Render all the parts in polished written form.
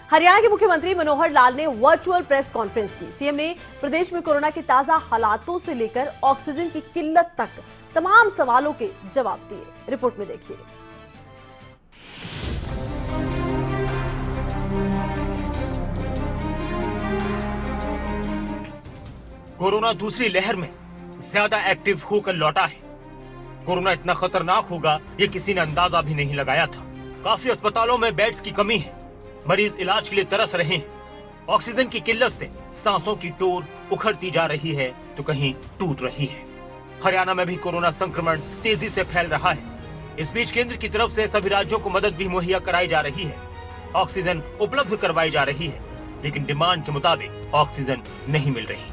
हरियाणा के मुख्यमंत्री मनोहर लाल ने वर्चुअल प्रेस कॉन्फ्रेंस की। सीएम ने प्रदेश में कोरोना के ताजा हालातों से लेकर ऑक्सीजन की किल्लत तक तमाम सवालों के जवाब दिए। रिपोर्ट में देखिए। कोरोना दूसरी लहर में ज्यादा एक्टिव होकर लौटा है। कोरोना इतना खतरनाक होगा ये किसी ने अंदाजा भी नहीं लगाया था। काफी अस्पतालों में बेड्स की कमी है, मरीज इलाज के लिए तरस रहे हैं। ऑक्सीजन की किल्लत से सांसों की टोर उखड़ती जा रही है तो कहीं टूट रही है। हरियाणा में भी कोरोना संक्रमण तेजी से फैल रहा है। इस बीच केंद्र की तरफ से सभी राज्यों को मदद भी मुहैया कराई जा रही है। ऑक्सीजन उपलब्ध करवाई जा रही है, लेकिन डिमांड के मुताबिक ऑक्सीजन नहीं मिल रही।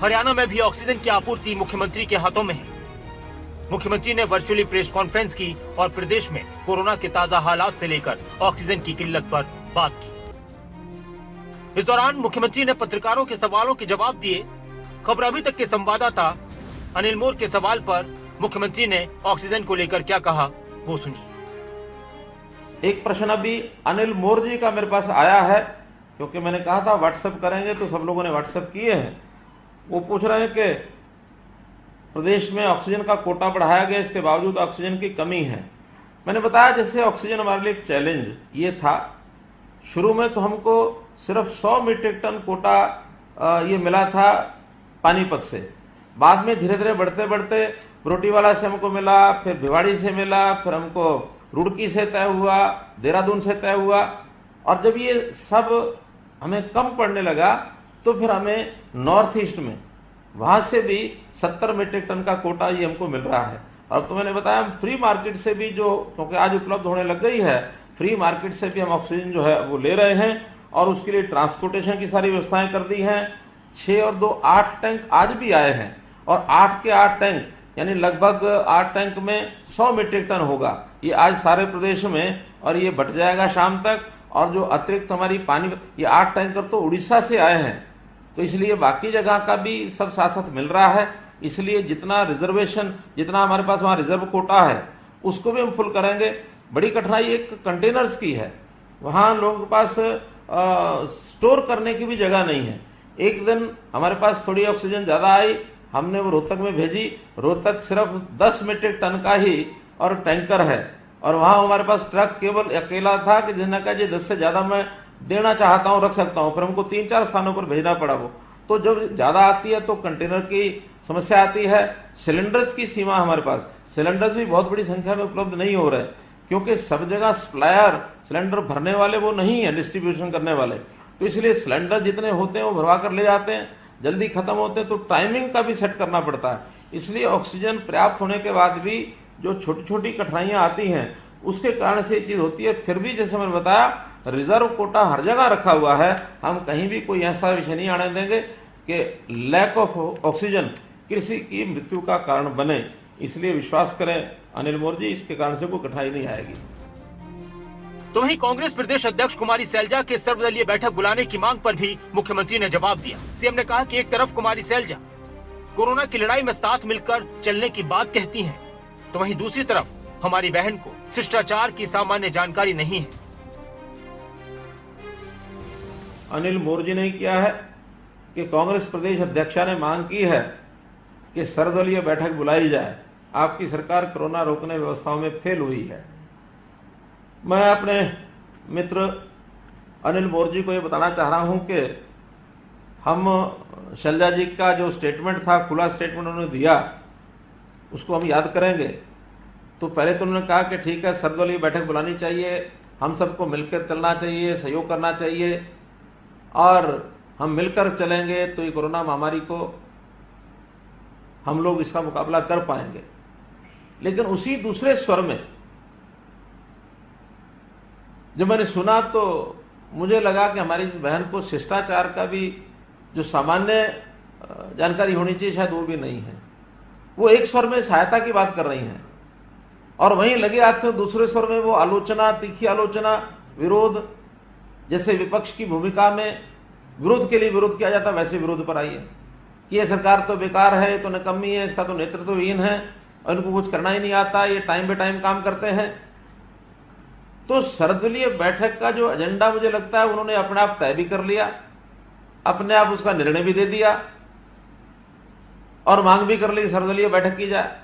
हरियाणा में भी ऑक्सीजन की आपूर्ति मुख्यमंत्री के हाथों में है। मुख्यमंत्री ने वर्चुअली प्रेस कॉन्फ्रेंस की और प्रदेश में कोरोना के ताजा हालात से लेकर ऑक्सीजन की किल्लत पर बात की। इस दौरान मुख्यमंत्री ने पत्रकारों के सवालों के जवाब दिए। खबर अभी तक के संवाददाता अनिल मोर के सवाल पर मुख्यमंत्री ने ऑक्सीजन को लेकर क्या कहा, वो सुनिए। एक प्रश्न अभी अनिल मोर जी का मेरे पास आया है, क्योंकि मैंने कहा था व्हाट्सएप करेंगे तो सब लोगों ने व्हाट्सएप किए हैं। वो पूछ रहे हैं कि प्रदेश में ऑक्सीजन का कोटा बढ़ाया गया, इसके बावजूद ऑक्सीजन की कमी है। मैंने बताया जैसे ऑक्सीजन हमारे लिए एक चैलेंज ये था। शुरू में तो हमको सिर्फ 100 मीट्रिक टन कोटा ये मिला था पानीपत से। बाद में धीरे धीरे बढ़ते बढ़ते बरोटीवाला से हमको मिला, फिर भिवाड़ी से मिला, फिर हमको रुड़की से तय हुआ, देहरादून से तय हुआ। और जब ये सब हमें कम पड़ने लगा तो फिर हमें नॉर्थ ईस्ट में वहां से भी 70 मीट्रिक टन का कोटा ये हमको मिल रहा है। अब तो मैंने बताया हम फ्री मार्केट से भी, जो क्योंकि आज उपलब्ध होने लग गई है, फ्री मार्केट से भी हम ऑक्सीजन जो है वो ले रहे हैं और उसके लिए ट्रांसपोर्टेशन की सारी व्यवस्थाएं कर दी हैं। 6 और 2 8 टैंक आज भी आए हैं और 8 के 8 टैंक यानी लगभग 8 टैंक में 100 मीट्रिक टन होगा ये आज सारे प्रदेश में, और ये बढ़ जाएगा शाम तक। और जो अतिरिक्त हमारी पानी, ये 8 टैंकर तो उड़ीसा से आए हैं, तो इसलिए बाकी जगह का भी सब साथ साथ मिल रहा है। इसलिए जितना रिजर्वेशन, जितना हमारे पास वहां रिजर्व कोटा है उसको भी हम फुल करेंगे। बड़ी कठिनाई एक कंटेनर्स की है, वहां लोगों के पास स्टोर करने की भी जगह नहीं है। एक दिन हमारे पास थोड़ी ऑक्सीजन ज्यादा आई, हमने वो रोहतक में भेजी। रोहतक सिर्फ 10 मीट्रिक टन का ही और टैंकर है, और वहां हमारे पास ट्रक केवल अकेला था कि जिसने कहा जी 10 से ज्यादा मैं देना चाहता हूं, रख सकता हूं। फिर हमको 3-4 स्थानों पर भेजना पड़ा वो। तो जब ज्यादा आती है तो कंटेनर की समस्या आती है। सिलेंडर्स की सीमा, हमारे पास सिलेंडर्स भी बहुत बड़ी संख्या में उपलब्ध नहीं हो रहे, क्योंकि सब जगह सप्लायर सिलेंडर भरने वाले वो नहीं है, डिस्ट्रीब्यूशन करने वाले। तो इसलिए सिलेंडर जितने होते हैं वो भरवा कर ले जाते हैं, जल्दी खत्म होते हैं, तो टाइमिंग का भी सेट करना पड़ता है। इसलिए ऑक्सीजन पर्याप्त होने के बाद भी जो छोटी छोटी कठिनाइयां आती हैं उसके कारण से ये चीज होती है। फिर भी जैसे मैंने बताया रिजर्व कोटा हर जगह रखा हुआ है। हम कहीं भी कोई ऐसा विषय नहीं आने देंगे कि लैक ऑफ ऑक्सीजन किसी की मृत्यु का कारण बने। इसलिए विश्वास करें अनिल मोर जी, इसके कारण से कोई कठिनाई नहीं आएगी। तो वहीं कांग्रेस प्रदेश अध्यक्ष कुमारी सैलजा के सर्वदलीय बैठक बुलाने की मांग पर भी मुख्यमंत्री ने जवाब दिया। सीएम ने कहा कि एक तरफ कुमारी सैलजा कोरोना की लड़ाई में साथ मिलकर चलने की बात कहती हैं, तो वहीं दूसरी तरफ हमारी बहन को शिष्टाचार की सामान्य जानकारी नहीं है। अनिल मोर जी ने किया है कि कांग्रेस प्रदेश अध्यक्षा ने मांग की है कि सर्वदलीय बैठक बुलाई जाए। आपकी सरकार कोरोना रोकने व्यवस्थाओं में फेल हुई है। मैं अपने मित्र अनिल मोर जी को ये बताना चाह रहा हूं कि हम शैलजा जी का जो स्टेटमेंट था, खुला स्टेटमेंट उन्होंने दिया, उसको हम याद करेंगे। तो पहले तो उन्होंने कहा कि ठीक है सर्वदलीय बैठक बुलानी चाहिए, हम सबको मिलकर चलना चाहिए, सहयोग करना चाहिए, और हम मिलकर चलेंगे तो ये कोरोना महामारी को हम लोग इसका मुकाबला कर पाएंगे। लेकिन उसी दूसरे स्वर में जब मैंने सुना तो मुझे लगा कि हमारी इस बहन को शिष्टाचार का भी जो सामान्य जानकारी होनी चाहिए शायद वो भी नहीं है। वो एक स्वर में सहायता की बात कर रही हैं और वहीं लगे आते दूसरे स्वर में वो आलोचना, तीखी आलोचना, विरोध, जैसे विपक्ष की भूमिका में विरोध के लिए विरोध किया जाता वैसे विरोध पर आई है कि ये सरकार तो बेकार है, ये तो निकम्मी है, इसका तो नेतृत्वहीन है और इनको कुछ करना ही नहीं आता, ये टाइम बे टाइम काम करते हैं। तो सर्वदलीय बैठक का जो एजेंडा मुझे लगता है उन्होंने अपने आप तय भी कर लिया, अपने आप उसका निर्णय भी दे दिया और मांग भी कर ली सर्वदलीय बैठक की जाए।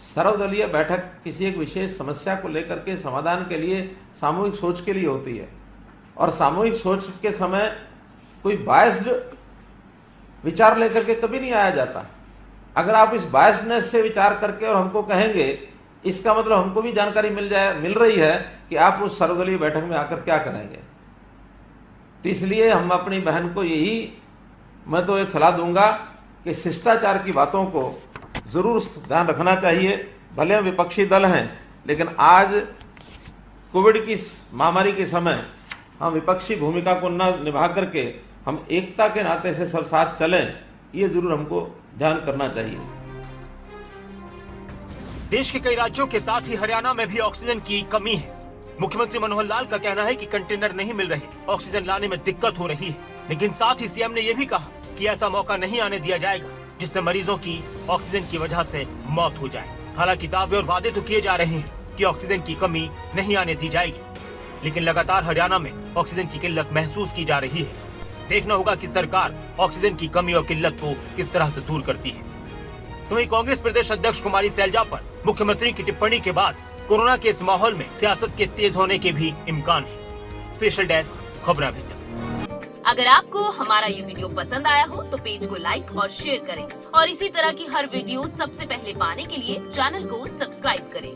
सर्वदलीय बैठक किसी एक विशेष समस्या को लेकर के समाधान के लिए, सामूहिक सोच के लिए होती है और सामूहिक सोच के समय कोई बायस्ड विचार लेकर के कभी नहीं आया जाता। अगर आप इस बायसनेस से विचार करके और हमको कहेंगे, इसका मतलब हमको भी जानकारी मिल रही है कि आप उस सर्वदलीय बैठक में आकर क्या करेंगे। तो इसलिए हम अपनी बहन को मैं तो ये सलाह दूंगा कि शिष्टाचार की बातों को जरूर ध्यान रखना चाहिए। भले हम विपक्षी दल हैं, लेकिन आज कोविड की महामारी के समय हम विपक्षी भूमिका को न निभा करके हम एकता के नाते से सब साथ चलें, ये जरूर हमको ध्यान करना चाहिए। देश के कई राज्यों के साथ ही हरियाणा में भी ऑक्सीजन की कमी है। मुख्यमंत्री मनोहर लाल का कहना है कि कंटेनर नहीं मिल रहे, ऑक्सीजन लाने में दिक्कत हो रही है। लेकिन साथ ही सीएम ने यह भी कहा कि ऐसा मौका नहीं आने दिया जाएगा जिससे मरीजों की ऑक्सीजन की वजह से मौत हो जाए। हालांकि दावे और वादे तो किए जा रहे हैं कि ऑक्सीजन की कमी नहीं आने दी जाएगी, लेकिन लगातार हरियाणा में ऑक्सीजन की किल्लत महसूस की जा रही है। देखना होगा कि सरकार ऑक्सीजन की कमी और किल्लत को किस तरह से दूर करती है। तो वहीं कांग्रेस प्रदेश अध्यक्ष कुमारी सैलजा पर मुख्यमंत्री की टिप्पणी के बाद कोरोना के इस माहौल में सियासत के तेज होने के भी इम्कान है। स्पेशल डेस्क खबरें अभी तक। अगर आपको हमारा ये वीडियो पसंद आया हो तो पेज को लाइक और शेयर करें और इसी तरह की हर वीडियो सबसे पहले पाने के लिए चैनल को सब्सक्राइब करें।